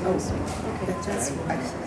Okay, that's excellent.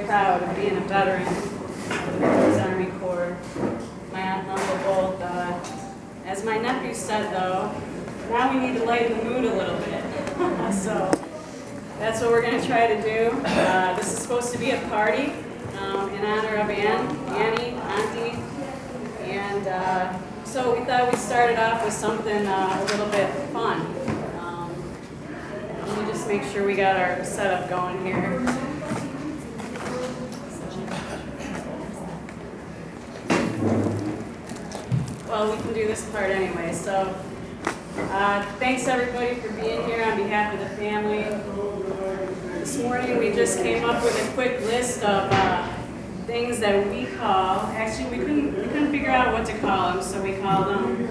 Proud of being a veteran of the U.S. Army Corps. My aunt and uncle both. As my nephew said, though, now we need to lighten the mood a little bit. So that's what we're going to try to do. This is supposed to be a party in honor of Annie, Auntie, and so we thought we'd start it off with something a little bit fun. Let me just make sure we got our setup going here. Well, we can do this part anyway, so thanks everybody for being here on behalf of the family. This morning we just came up with a quick list of things that we call, actually we couldn't figure out what to call them, so we called them,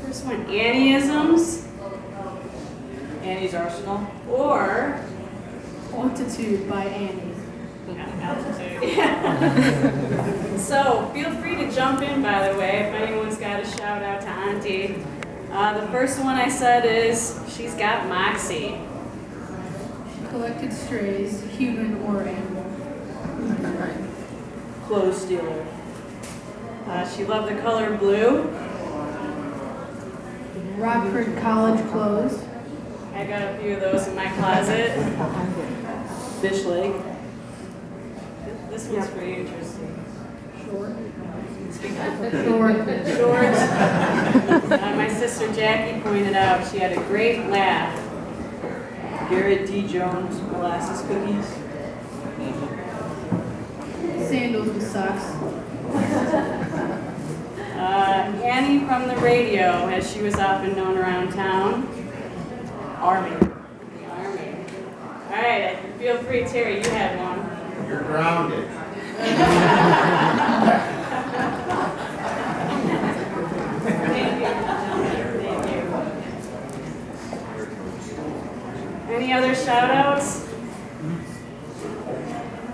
first one, Annieisms, Annie's Arsenal, or Altitude by Annie. Altitude. Yeah. So feel free to jump in, by the way, if anyone's got a shout Auntie. The first one I said is, she's got moxie. Collected strays, human or animal. Clothes stealer. She loved the color blue. Rockford College clothes. I got a few of those in my closet. Fish leg. This one's pretty interesting. Short. Speak up. Short. Shorts. My sister Jackie pointed out she had a great laugh. Garrett D. Jones, molasses cookies. Sandals with socks. Annie from the radio, as she was often known around town. Army. The Army. All right, feel free, Terry, you had one. You're grounded. Thank you. Thank you. Any other shout outs?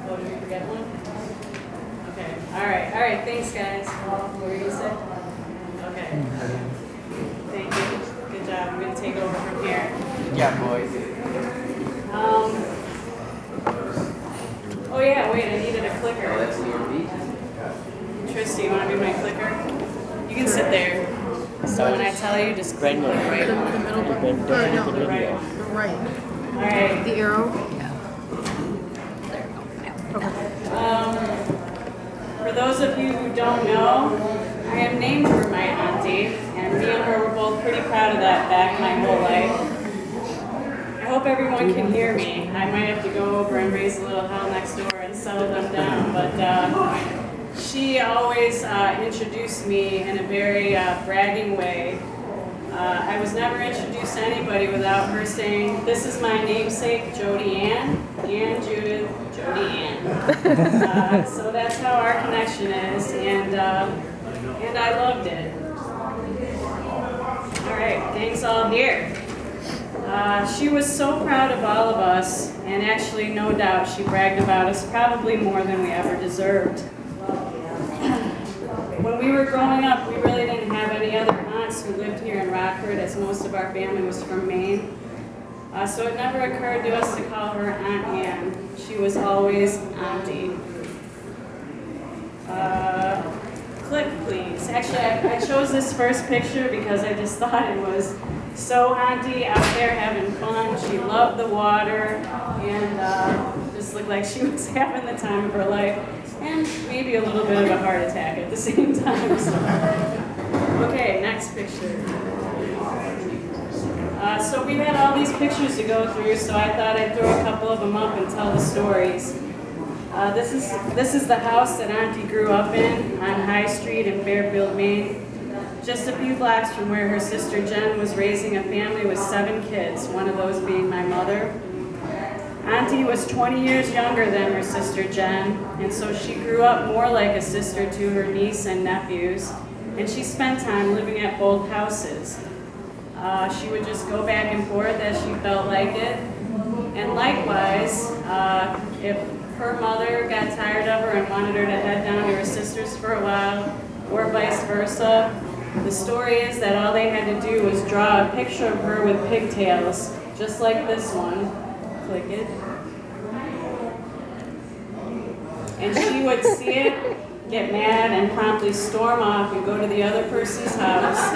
Oh, did we forget one? Okay, all right, thanks guys. What were you gonna say? Okay. Thank you, good job, I'm gonna take over from here. Yeah, boys. Oh yeah, wait, I needed a clicker. That's your beat. Tristy, you wanna be my clicker? You can sit there. So when I tell you, just click the right The one. middle button? Or no, The right one. the right. All right. The arrow? Yeah. For those of you who don't know, I am named for my auntie, and me and her were both pretty proud of that fact my whole life. I hope everyone can hear me. I might have to go over and raise a little hell next door and settle them down, but she always introduced me in a very bragging way. I was never introduced to anybody without her saying, "This is my namesake, Jody Ann, Judith, Jody Ann." So that's how our connection is, and I loved it. All right, gang's all here. She was so proud of all of us, and actually, no doubt, she bragged about us probably more than we ever deserved. When we were growing up, we really didn't have any other aunts who lived here in Rockford, as most of our family was from Maine. So it never occurred to us to call her Aunt Ann. She was always Auntie. Click, please. Actually, I chose this first picture because I just thought it was so Auntie out there having fun. She loved the water and just looked like she was having the time of her life. And maybe a little bit of a heart attack at the same time. So. Okay, next picture. So we had all these pictures to go through, so I thought I'd throw a couple of them up and tell the stories. This is the house that Auntie grew up in on High Street in Fairfield, Maine. Just a few blocks from where her sister Jen was raising a family with 7 kids, one of those being my mother. Auntie was 20 years younger than her sister Jen, and so she grew up more like a sister to her niece and nephews, and she spent time living at both houses. She would just go back and forth as she felt like it, and likewise, if her mother got tired of her and wanted her to head down to her sister's for a while, or vice versa, the story is that all they had to do was draw a picture of her with pigtails, just like this one. Click it. And she would see it, get mad, and promptly storm off and go to the other person's house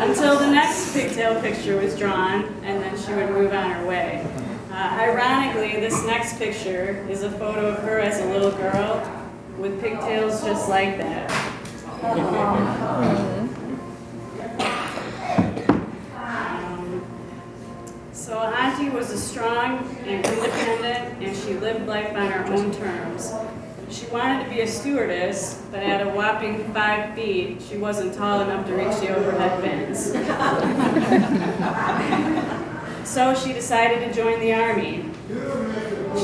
until the next pigtail picture was drawn, and then she would move on her way. Ironically, this next picture is a photo of her as a little girl with pigtails just like that. So Auntie was a strong and independent, and she lived life on her own terms. She wanted to be a stewardess, but at a whopping 5 feet, she wasn't tall enough to reach the overhead bins. So she decided to join the Army.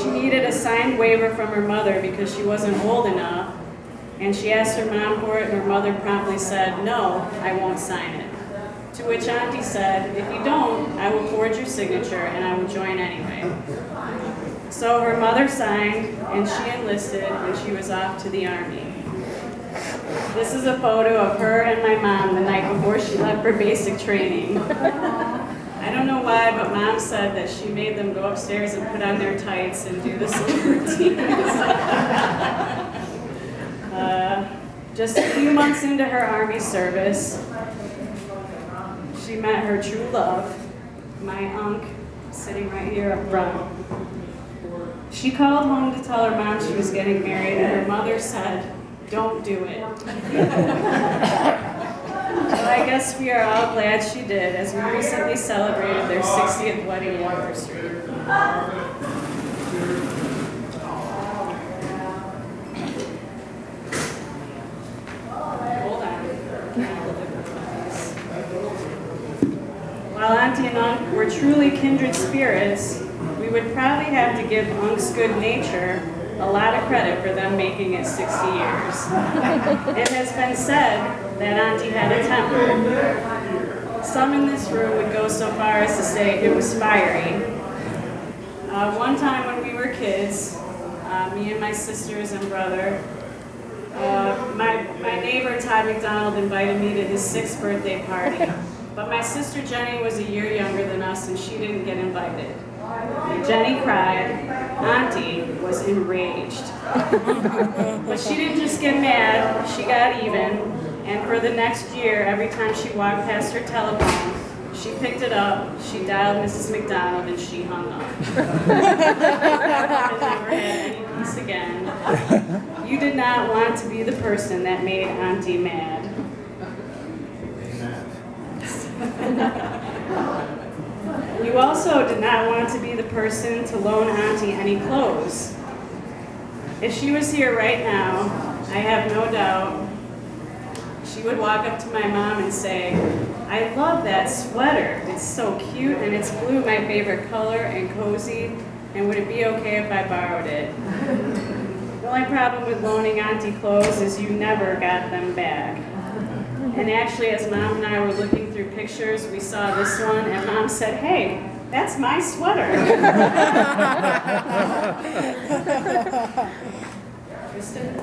She needed a signed waiver from her mother because she wasn't old enough, and she asked her mom for it, and her mother promptly said, "No, I won't sign it." To which Auntie said, "If you don't, I will forge your signature and I will join anyway." So her mother signed, and she enlisted, and she was off to the Army. This is a photo of her and my mom the night before she left for basic training. I don't know why, but Mom said that she made them go upstairs and put on their tights and do this little routine. Just a few months into her Army service, she met her true love, my Unc, sitting right here up front. She called home to tell her mom she was getting married, and her mother said, "Don't do it." Well, I guess we are all glad she did, as we recently celebrated their 60th wedding anniversary. Hold on. While Auntie and Unc were truly kindred spirits, we would probably have to give Unc's good nature a lot of credit for them making it 60 years. It has been said that Auntie had a temper. Some in this room would go so far as to say it was fiery. One time when we were kids, me and my sisters and brother, my neighbor Todd McDonald invited me to his 6th birthday party. But my sister Jenny was a year younger than us and she didn't get invited. Jenny cried. Auntie was enraged. But she didn't just get mad, she got even. And for the next year, every time she walked past her telephone, she picked it up, she dialed Mrs. McDonald, and she hung up. And never had any peace again. You did not want to be the person that made Auntie mad. You also did not want to be the person to loan Auntie any clothes. If she was here right now, I have no doubt she would walk up to my mom and say, "I love that sweater. It's so cute and it's blue, my favorite color, and cozy, and would it be okay if I borrowed it?" The only problem with loaning Auntie clothes is you never got them back. And actually, as Mom and I were looking through pictures, we saw this one, and Mom said, "Hey, that's my sweater." Kristen?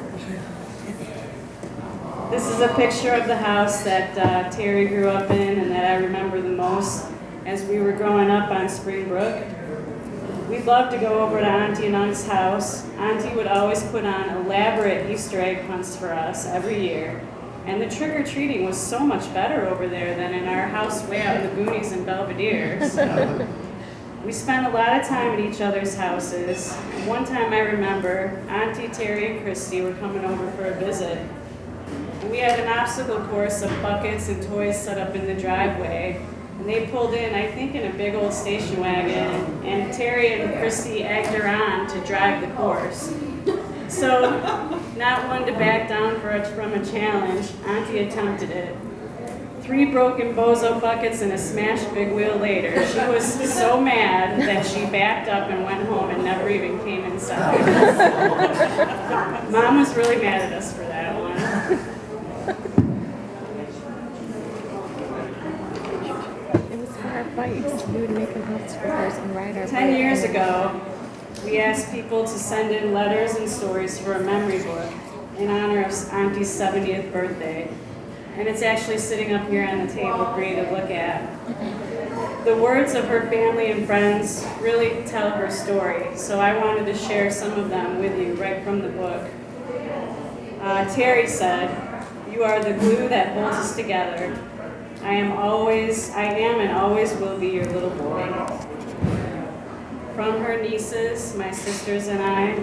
This is a picture of the house that Terry grew up in and that I remember the most as we were growing up on Springbrook. We'd love to go over to Auntie and Unc's house. Auntie would always put on elaborate Easter egg hunts for us every year. And the trick-or-treating was so much better over there than in our house way out in the boonies in Belvedere. So we spent a lot of time at each other's houses. One time I remember, Auntie, Terry, and Christy were coming over for a visit. And we had an obstacle course of buckets and toys set up in the driveway. And they pulled in, I think, in a big old station wagon. And Terry and Christy egged her on to drive the course. So, not one to back down from a challenge, Auntie attempted it. 3 broken bozo buckets and a smashed big wheel later, she was so mad that she backed up and went home and never even came inside. Mom was really mad at us for that one. It was for our bikes. We would make them health strippers and ride our 10 years ago, we asked people to send in letters and stories for a memory book in honor of Auntie's 70th birthday. And it's actually sitting up here on the table for you to look at. The words of her family and friends really tell her story, so I wanted to share some of them with you right from the book. Terry said, "You are the glue that holds us together. I am and always will be your little boy." From her nieces, my sisters and I,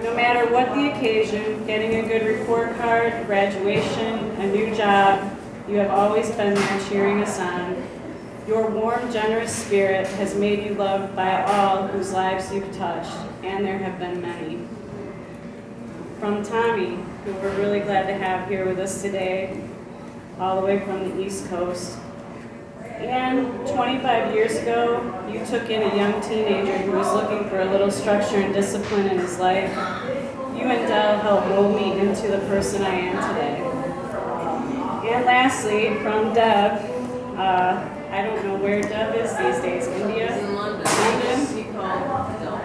no matter what the occasion, getting a good report card, graduation, a new job, you have always been there cheering us on. Your warm, generous spirit has made you loved by all whose lives you've touched, and there have been many. From Tommy, who we're really glad to have here with us today, all the way from the East Coast. And 25 years ago, you took in a young teenager who was looking for a little structure and discipline in his life. You and Del helped mold me into the person I am today. And lastly, from Deb, I don't know where Deb is these days, India? In London. London? He called Del.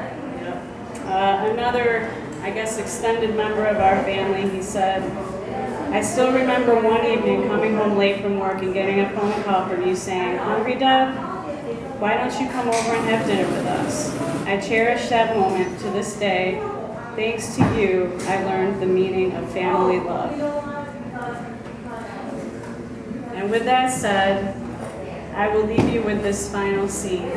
Another, I guess, extended member of our family, he said, I still remember one evening coming home late from work and getting a phone call from you saying, "Hungry, Deb? Why don't you come over and have dinner with us?" I cherish that moment to this day. Thanks to you, I learned the meaning of family love. And with that said, I will leave you with this final scene.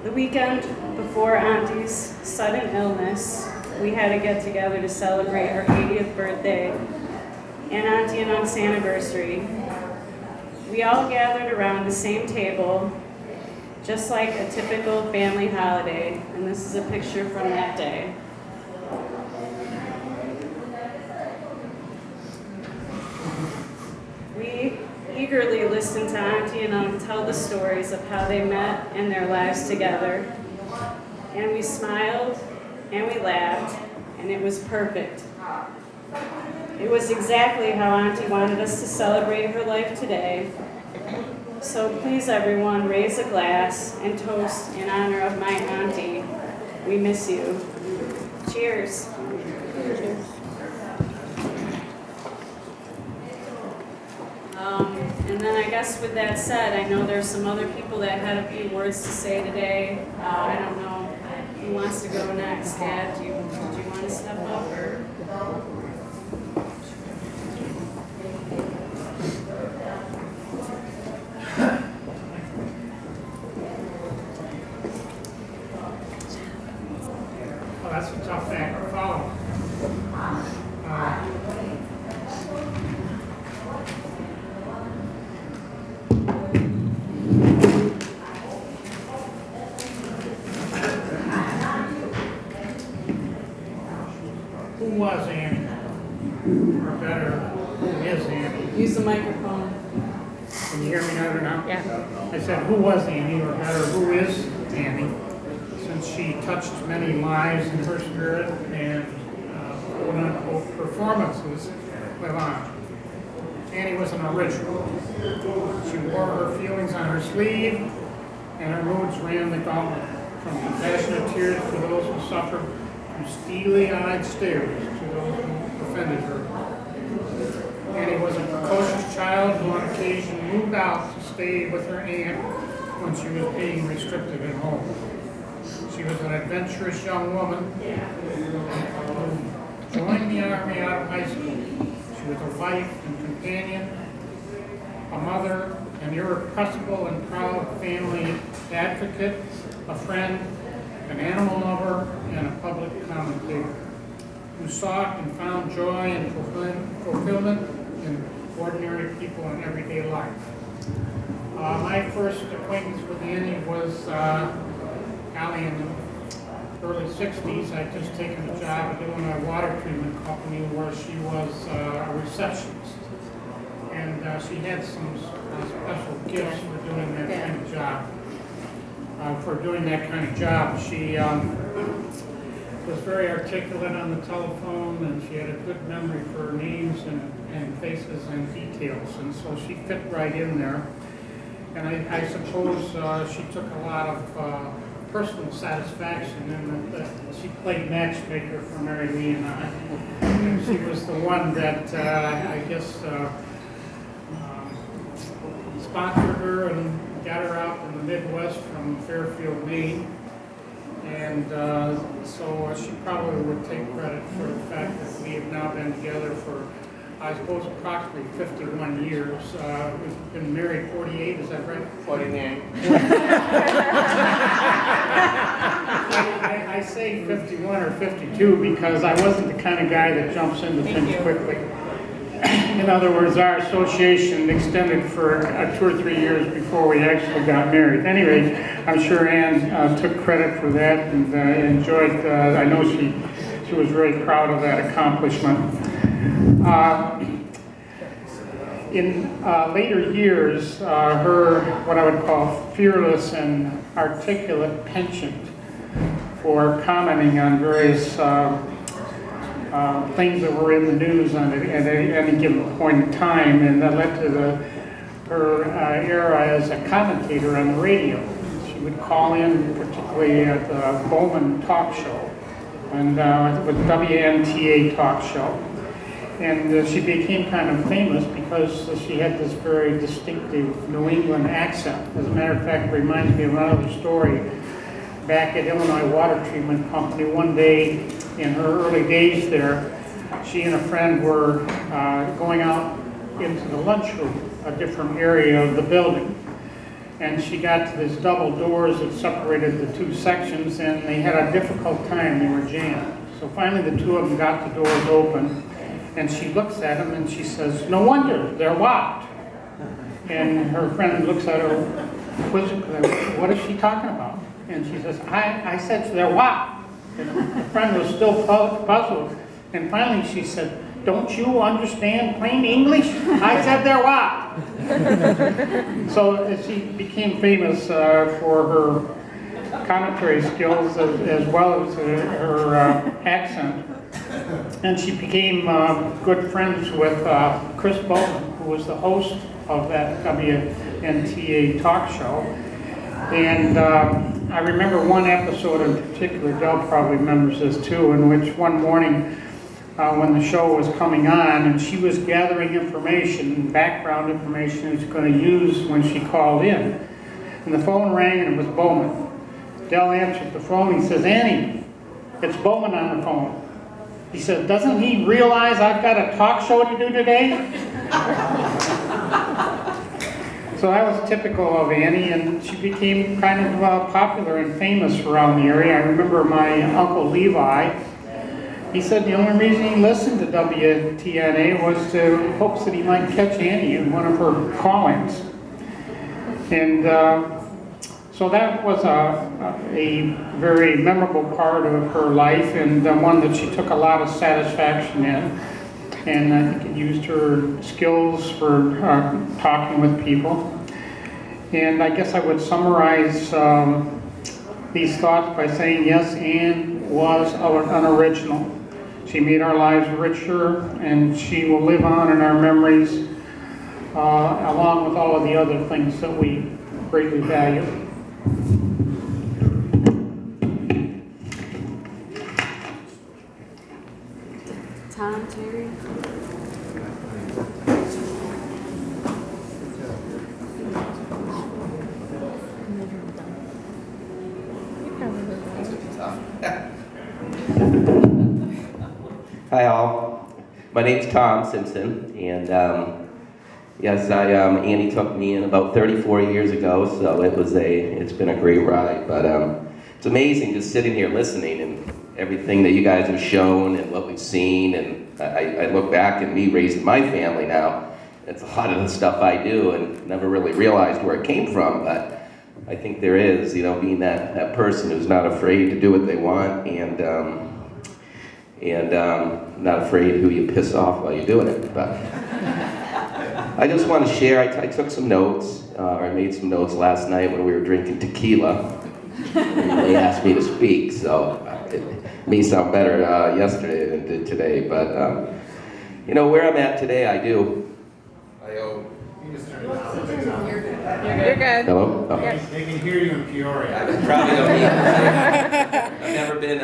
The weekend before Auntie's sudden illness, we had a get-together to celebrate her 80th birthday and Auntie and Unc's anniversary. We all gathered around the same table, just like a typical family holiday, and this is a picture from that day. We eagerly listened to Auntie and Unc tell the stories of how they met and their lives together. And we smiled and we laughed, and it was perfect. It was exactly how Auntie wanted us to celebrate her life today. So please, everyone, raise a glass and toast in honor of my Auntie. We miss you. Cheers. And then I guess with that said, I know there's some other people that had a few words to say today. I don't know who wants to go next. Dad, do you want to step up or? Well, that's a tough act to follow. Who was Annie? Or better, who is Annie? Use the microphone. Can you hear me now? Yeah. I said, who was Annie, or better, who is Annie? Since she touched many lives in her spirit and quote-unquote performances live on. Annie was an original. She wore her feelings on her sleeve, and her moods ran the gauntlet, from compassionate tears for those who suffered, from steely-eyed stares to those who offended her. Annie was a precocious child who on occasion moved out to stay with her aunt when she was being restricted at home. She was an adventurous young woman who joined the Army out of high school. She was a wife and companion, a mother, an irrepressible and proud family advocate, a friend, an animal lover, and a public commentator who sought and found joy and fulfillment in ordinary people in everyday life. My first acquaintance with Annie was Allie in the early 60s. I'd just taken a job doing a water treatment company where she was a receptionist. And she had some special gifts for doing that kind of job. She was very articulate on the telephone, and she had a good memory for names and faces and details, and so she fit right in there. And I suppose she took a lot of personal satisfaction in that she played matchmaker for Mary Lee and I. And she was the one that I guess sponsored her and got her out in the Midwest from Fairfield, Maine. And so she probably would take credit for the fact that we have now been together for, I suppose, approximately 51 years. We've been married 48, is that right? 49. I say 51 or 52 because I wasn't the kind of guy that jumps into things quickly. In other words, our association extended for 2 or 3 years before we actually got married. Anyway, I'm sure Ann took credit for that and enjoyed, I know she was very proud of that accomplishment. In later years, her, what I would call fearless and articulate penchant for commenting on various things that were in the news at any given point in time, and that led to her era as a commentator on the radio. She would call in, particularly at the Bowman talk show, and it was WNTA talk show. And she became kind of famous because she had this very distinctive New England accent. As a matter of fact, it reminds me of another story. Back at Illinois Water Treatment Company, one day in her early days there, she and a friend were going out into the lunchroom, a different area of the building. And she got to these double doors that separated the two sections, and they had a difficult time. They were jammed. So finally the two of them got the doors open, and she looks at them and she says, "No wonder, they're locked." And her friend looks at her quizzically, "What is she talking about?" And she says, I said they're locked. And the friend was still puzzled. And finally she said, "Don't you understand plain English? I said they're locked." So she became famous for her commentary skills as well as her accent. And she became good friends with Chris Bowman, who was the host of that WNTA talk show. And I remember one episode in particular, Del probably remembers this too, in which one morning when the show was coming on, and she was gathering information, background information she was going to use when she called in. And the phone rang and it was Bowman. Del answered the phone. He says, "Annie, it's Bowman on the phone." He said, "Doesn't he realize I've got a talk show to do today?" So that was typical of Annie, and she became kind of popular and famous around the area. I remember my Uncle Levi, he said the only reason he listened to WTNA was to hopes that he might catch Annie in one of her call-ins. And so that was a very memorable part of her life, and one that she took a lot of satisfaction in. And I think it used her skills for talking with people. And I guess I would summarize these thoughts by saying, yes, Anne was unoriginal. She made our lives richer, and she will live on in our memories, along with all of the other things that we greatly value. Tom, Terry? Hi all, my name's Tom Simpson, and yes, Annie took me in about 34 years ago, so it's been a great ride, but it's amazing just sitting here listening and everything that you guys have shown and what we've seen, and I look back at me raising my family now. It's a lot of the stuff I do and never really realized where it came from, but I think there is, being that person who's not afraid to do what they want and not afraid who you piss off while you're doing it. But I just want to share, I took some notes, or I made some notes last night when we were drinking tequila, and they asked me to speak, so it may sound better yesterday than it did today, but where I'm at today, I You're good. Hello? Oh. Yes. They can hear you in Peoria. I probably don't need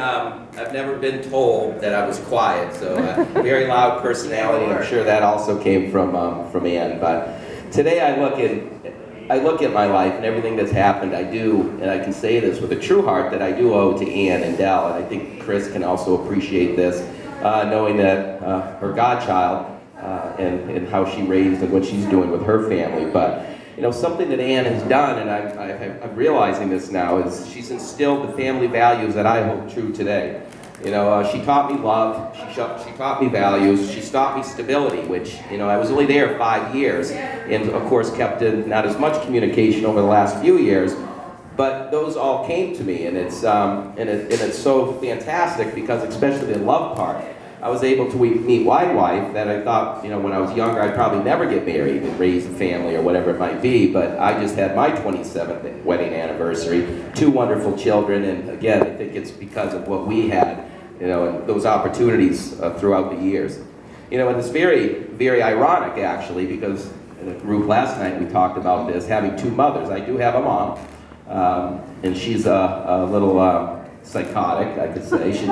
I've never been told that I was quiet, so very loud personality. I'm sure that also came from Ann. But today I look at my life and everything that's happened. I do, and I can say this with a true heart, that I do owe to Ann and Dell, and I think Chris can also appreciate this, knowing that her godchild and how she raised and what she's doing with her family. But something that Ann has done, and I'm realizing this now, is she's instilled the family values that I hold true today. She taught me love, she taught me values, she taught me stability, which, I was only there 5 years, and of course kept in not as much communication over the last few years, but those all came to me, and it's so fantastic because, especially the love part, I was able to meet my wife that I thought, when I was younger, I'd probably never get married and raise a family or whatever it might be, but I just had my 27th wedding anniversary, 2 wonderful children, and again, I think it's because of what we had, and those opportunities throughout the years. And it's very, very ironic, actually, because in a group last night we talked about this, having 2 mothers. I do have a mom, and she's a little psychotic, I could say. She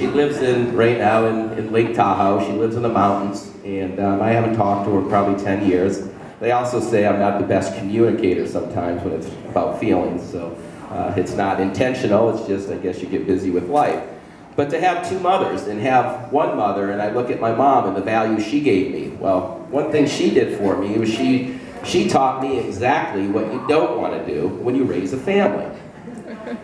lives in right now in Lake Tahoe. She lives in the mountains, and I haven't talked to her probably 10 years. They also say I'm not the best communicator sometimes when it's about feelings, so it's not intentional, it's just, I guess, you get busy with life. But to have two mothers and have one mother, and I look at my mom and the value she gave me. Well, one thing she did for me was she taught me exactly what you don't want to do when you raise a family.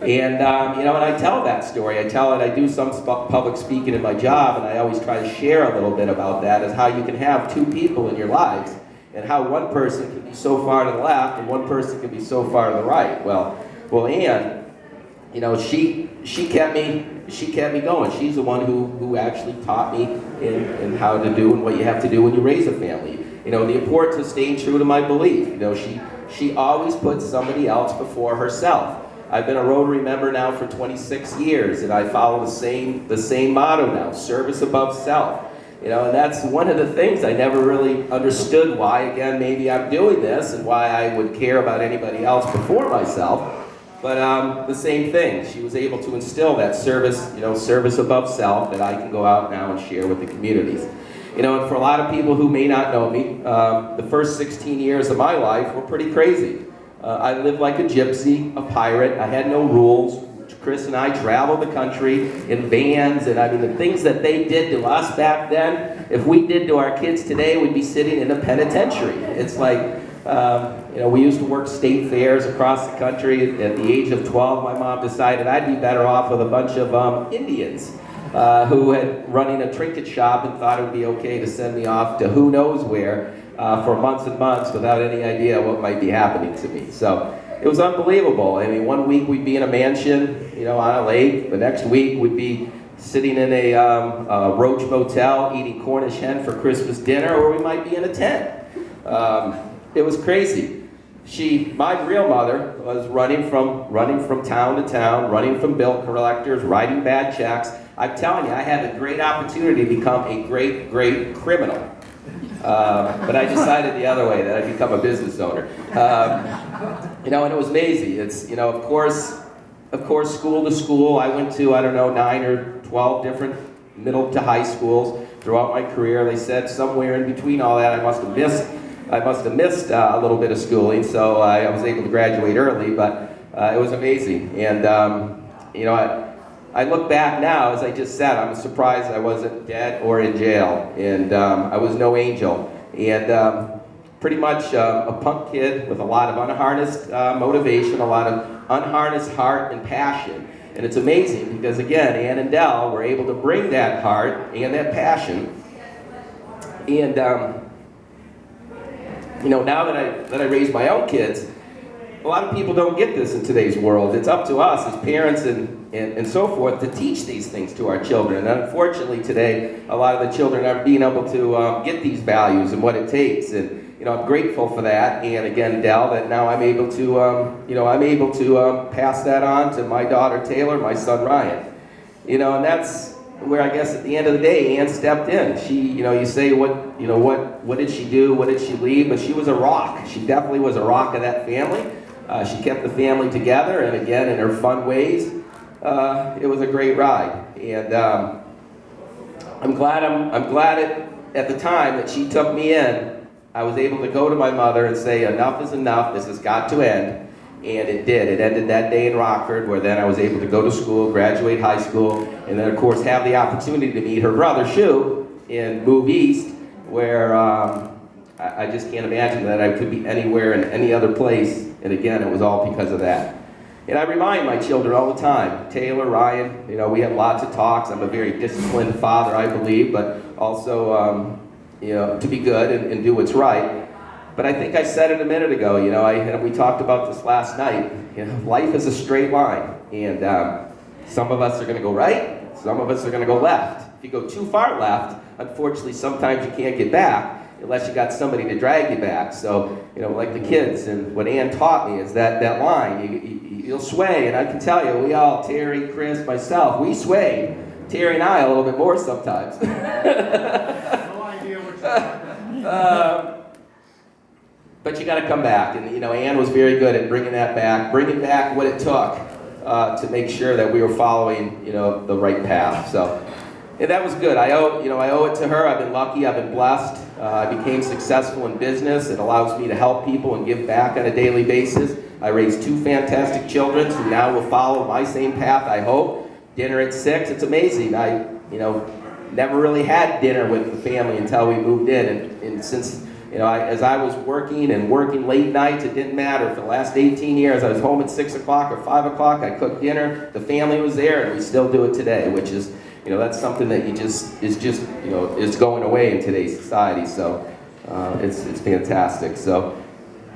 And, and I tell that story. I tell it, I do some public speaking in my job, and I always try to share a little bit about that, is how you can have two people in your lives, and how one person can be so far to the left, and one person can be so far to the right. Well, Ann, she kept me going. She's the one who actually taught me in how to do and what you have to do when you raise a family. The importance of staying true to my belief. She always puts somebody else before herself. I've been a Rotary member now for 26 years, and I follow the same motto now: service above self. And that's one of the things I never really understood why, again, maybe I'm doing this and why I would care about anybody else before myself. But the same thing, she was able to instill that service above self that I can go out now and share with the communities. And for a lot of people who may not know me, the first 16 years of my life were pretty crazy. I lived like a gypsy, a pirate. I had no rules. Chris and I traveled the country in vans, and the things that they did to us back then, if we did to our kids today, we'd be sitting in a penitentiary. It's like, we used to work state fairs across the country. At the age of 12, my mom decided I'd be better off with a bunch of Indians who had running a trinket shop and thought it would be okay to send me off to who knows where for months and months without any idea what might be happening to me. So it was unbelievable. One week we'd be in a mansion, on a lake. The next week we'd be sitting in a Roach motel eating Cornish hen for Christmas dinner, or we might be in a tent. It was crazy. My real mother was running from town to town, running from bill collectors, writing bad checks. I'm telling you, I had a great opportunity to become a great, great criminal. But I decided the other way, that I'd become a business owner. And it was amazing. It's, of course, school to school. I went to, 9 or 12 different middle to high schools throughout my career. They said somewhere in between all that I must have missed a little bit of schooling, so I was able to graduate early, but it was amazing. And, I look back now, as I just said, I'm surprised I wasn't dead or in jail, and I was no angel. And pretty much a punk kid with a lot of unharnessed motivation, a lot of unharnessed heart and passion. And it's amazing because, again, Ann and Dell were able to bring that heart and that passion. And, now that I raise my own kids, a lot of people don't get this in today's world. It's up to us as parents and so forth to teach these things to our children. And unfortunately today, a lot of the children aren't being able to get these values and what it takes. And I'm grateful for that. And again, Dell, that now I'm able to pass that on to my daughter Taylor, my son Ryan. And that's where I guess at the end of the day, Ann stepped in. She, you say what did she do? What did she leave? But she was a rock. She definitely was a rock of that family. She kept the family together, and again, in her fun ways, it was a great ride. And I'm glad at the time that she took me in, I was able to go to my mother and say, enough is enough, this has got to end. And it did. It ended that day in Rockford, where then I was able to go to school, graduate high school, and then of course have the opportunity to meet her brother, Shu, and move east, where I just can't imagine that I could be anywhere in any other place. And again, it was all because of that. And I remind my children all the time, Taylor, Ryan, we have lots of talks. I'm a very disciplined father, I believe, but also, to be good and do what's right. But I think I said it a minute ago, we talked about this last night. Life is a straight line. And some of us are going to go right, some of us are going to go left. If you go too far left, unfortunately, sometimes you can't get back unless you got somebody to drag you back. So, like the kids, and what Ann taught me is that line, you'll sway. And I can tell you, we all, Terry, Chris, myself, we sway. Terry and I a little bit more sometimes. No idea what you're talking about. But you got to come back, and Ann was very good at bringing that back, bringing back what it took to make sure that we were following, the right path. So, and that was good. I owe it to her. I've been lucky. I've been blessed. I became successful in business. It allows me to help people and give back on a daily basis. I raised 2 fantastic children who now will follow my same path, I hope. Dinner at 6. It's amazing. I, never really had dinner with the family until we moved in. And since, as I was working late nights, it didn't matter. For the last 18 years, I was home at 6 o'clock or 5 o'clock. I cooked dinner. The family was there, and we still do it today, which is, that's something that is going away in today's society. So it's fantastic. So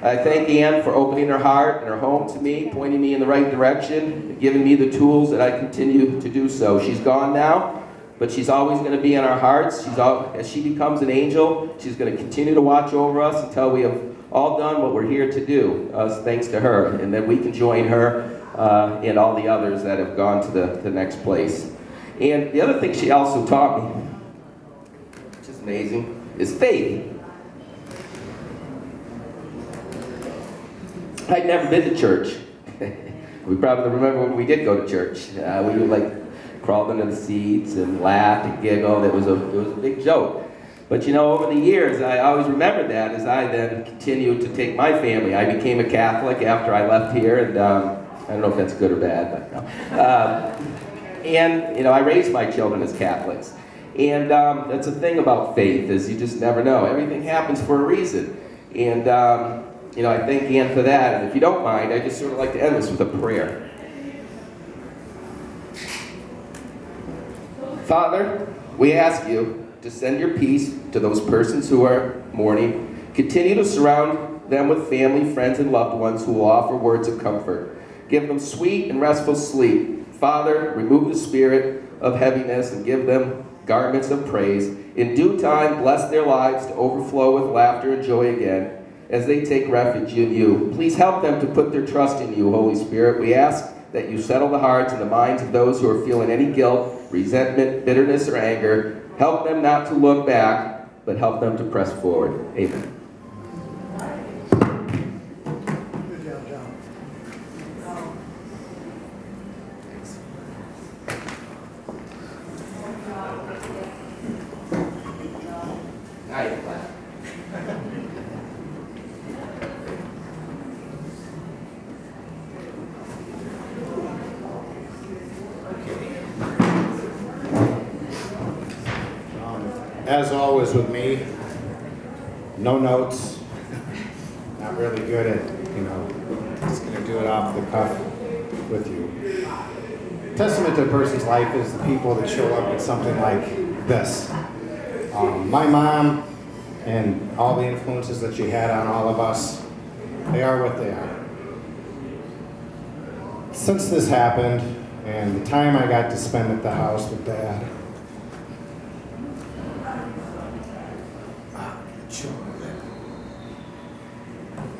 I thank Ann for opening her heart and her home to me, pointing me in the right direction, and giving me the tools that I continue to do so. She's gone now, but she's always going to be in our hearts. As she becomes an angel, she's going to continue to watch over us until we have all done what we're here to do, thanks to her. And then we can join her and all the others that have gone to the next place. And the other thing she also taught me, which is amazing, is faith. I'd never been to church. We probably remember when we did go to church. We would crawled under the seats and laughed and giggled. It was a big joke. But over the years, I always remembered that as I then continued to take my family. I became a Catholic after I left here, and I don't know if that's good or bad, but no. And I raised my children as Catholics. And that's the thing about faith, is you just never know. Everything happens for a reason. And I thank Ann for that. And if you don't mind, I just sort of like to end this with a prayer. Father, we ask you to send your peace to those persons who are mourning. Continue to surround them with family, friends, and loved ones who will offer words of comfort. Give them sweet and restful sleep. Father, remove the spirit of heaviness and give them garments of praise. In due time, bless their lives to overflow with laughter and joy again as they take refuge in you. Please help them to put their trust in you, Holy Spirit. We ask that you settle the hearts and the minds of those who are feeling any guilt, resentment, bitterness, or anger. Help them not to look back, but help them to press forward. Amen. As always with me, no notes, not really good at, just going to do it off the cuff with you. Testament to a person's life is the people that show up at something like this. My mom and all the influences that she had on all of us, they are what they are. Since this happened, and the time I got to spend at the house with Dad,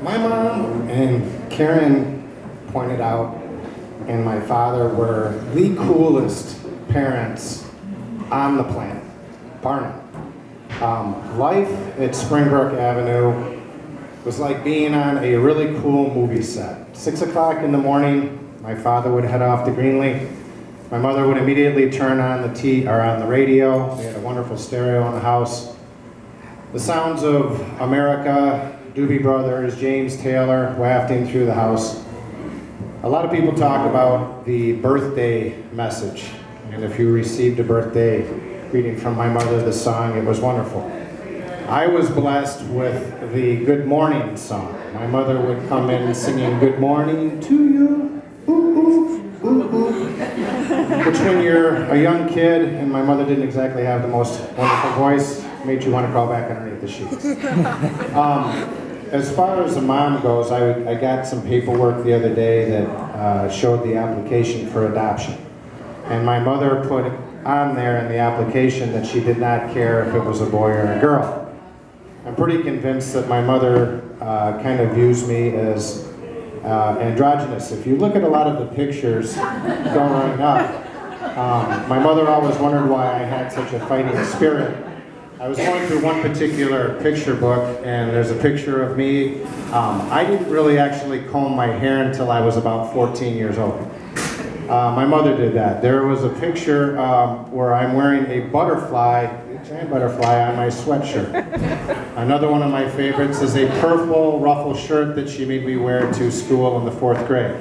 my mom and Karen pointed out, and my father were the coolest parents on the planet, bar none. Life at Springbrook Avenue was like being on a really cool movie set. 6 o'clock in the morning, my father would head off to Greenlee. My mother would immediately turn on the radio. We had a wonderful stereo in the house. The sounds of America, Doobie Brothers, James Taylor wafting through the house. A lot of people talk about the birthday message, and if you received a birthday greeting from my mother, the song, it was wonderful. I was blessed with the good morning song. My mother would come in singing good morning to you, ooh, ooh, ooh, ooh. Which when you're a young kid, and my mother didn't exactly have the most wonderful voice, made you want to crawl back underneath the sheets. As far as the mom goes, I got some paperwork the other day that showed the application for adoption. And my mother put on there in the application that she did not care if it was a boy or a girl. I'm pretty convinced that my mother kind of views me as androgynous. If you look at a lot of the pictures growing up, my mother always wondered why I had such a fighting spirit. I was going through one particular picture book, and there's a picture of me. I didn't really actually comb my hair until I was about 14 years old. My mother did that. There was a picture where I'm wearing a butterfly, a giant butterfly, on my sweatshirt. Another one of my favorites is a purple ruffle shirt that she made me wear to school in the 4th grade.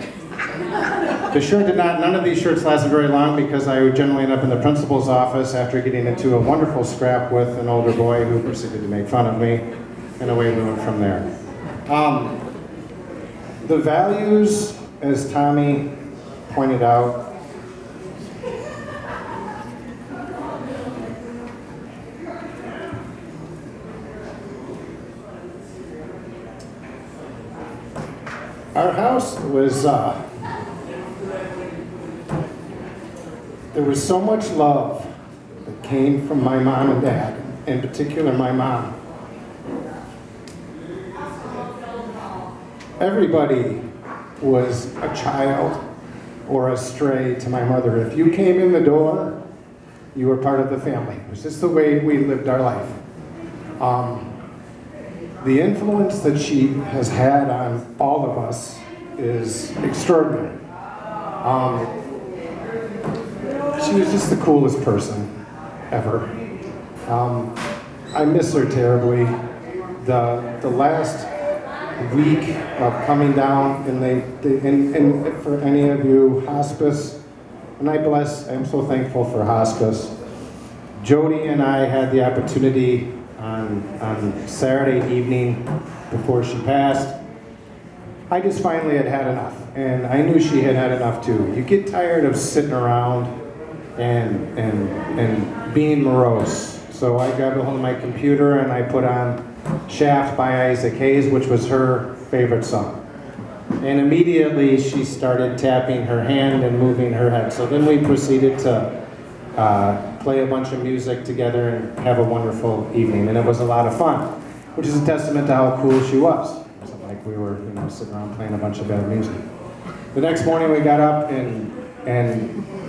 The shirt none of these shirts lasted very long because I would generally end up in the principal's office after getting into a wonderful scrap with an older boy who proceeded to make fun of me, and away we went from there. The values, as Tommy pointed out, our house was, there was so much love that came from my mom and dad, in particular my mom. Everybody was a child or a stray to my mother. If you came in the door, you were part of the family. It was just the way we lived our life. The influence that she has had on all of us is extraordinary. She was just the coolest person ever. I miss her terribly. The last week of coming down, and for any of you, hospice, and I'm so thankful for hospice. Jody and I had the opportunity on Saturday evening before she passed. I just finally had enough, and I knew she had enough too. You get tired of sitting around and being morose. So I grabbed a hold of my computer and I put on Shaft by Isaac Hayes, which was her favorite song. And immediately she started tapping her hand and moving her head. So then we proceeded to play a bunch of music together and have a wonderful evening. And it was a lot of fun, which is a testament to how cool she was. It wasn't like we were, sitting around playing a bunch of bad music. The next morning we got up and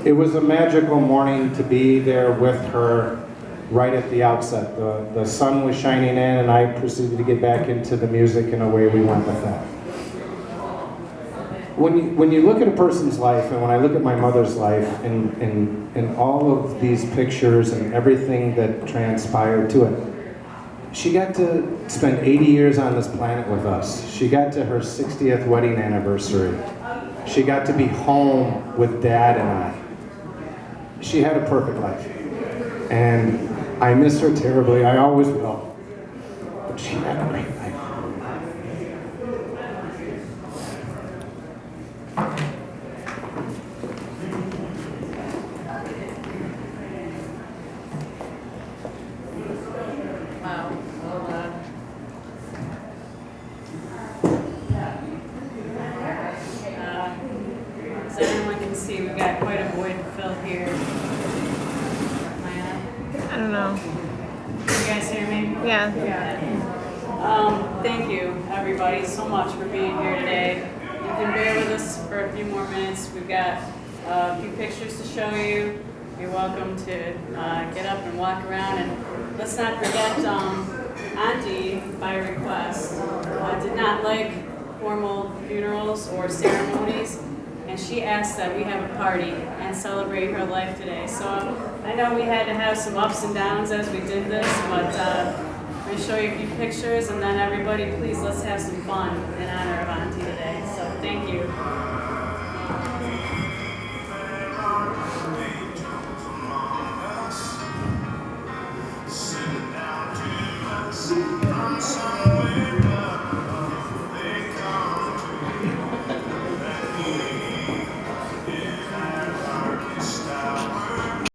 it was a magical morning to be there with her right at the outset. The sun was shining in and I proceeded to get back into the music, and away we went with that. When you look at a person's life, and when I look at my mother's life, and all of these pictures and everything that transpired to it, she got to spend 80 years on this planet with us. She got to her 60th wedding anniversary. She got to be home with Dad and I. She had a perfect life. And I miss her terribly, I always will. But she had a great life. Wow. As everyone can see, we've got quite a void to fill here. I don't know. You guys hear me? Yeah. Thank you, everybody, so much for being here today. You can bear with us for a few more minutes. We've got a few pictures to show you. You're welcome to get up and walk around. And let's not forget, Auntie, by request, did not like formal funerals or ceremonies. And she asked that we have a party and celebrate her life today. So I know we had to have some ups and downs as we did this, but I'm going to show you a few pictures, and then everybody, please, let's have some fun in honor of Auntie today. So thank you.